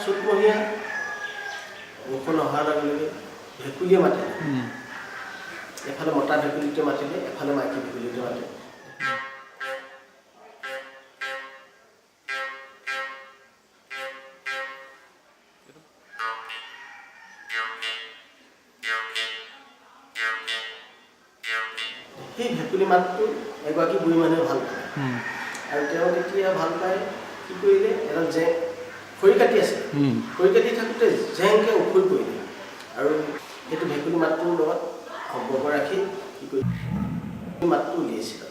চ'তমহীয়া বৰষুণ অহাৰ লগে লগে ভেকুলীয়ে মাতিলে এফালে মতা ভেকুলীটোৱে মাতিলে এফালে মাইকী ভেকুলীটোৱে মাতিলে সেই ভেকুলী মাতটো এগৰাকী বুঢ়ী মানুহে ভাল পায় আৰু তেওঁ তেতিয়া ভাল পায় কি কৰিলে এডাল খৰি কাটি আছে খৰি কাটি থাকোঁতে জেংকৈ উখৰি পৰিলে আৰু সেইটো ভেকুলী মাতটোৰ লগত সম্পৰ্ক ৰাখি কি কৰিলে মাতটো উলিয়াইছিল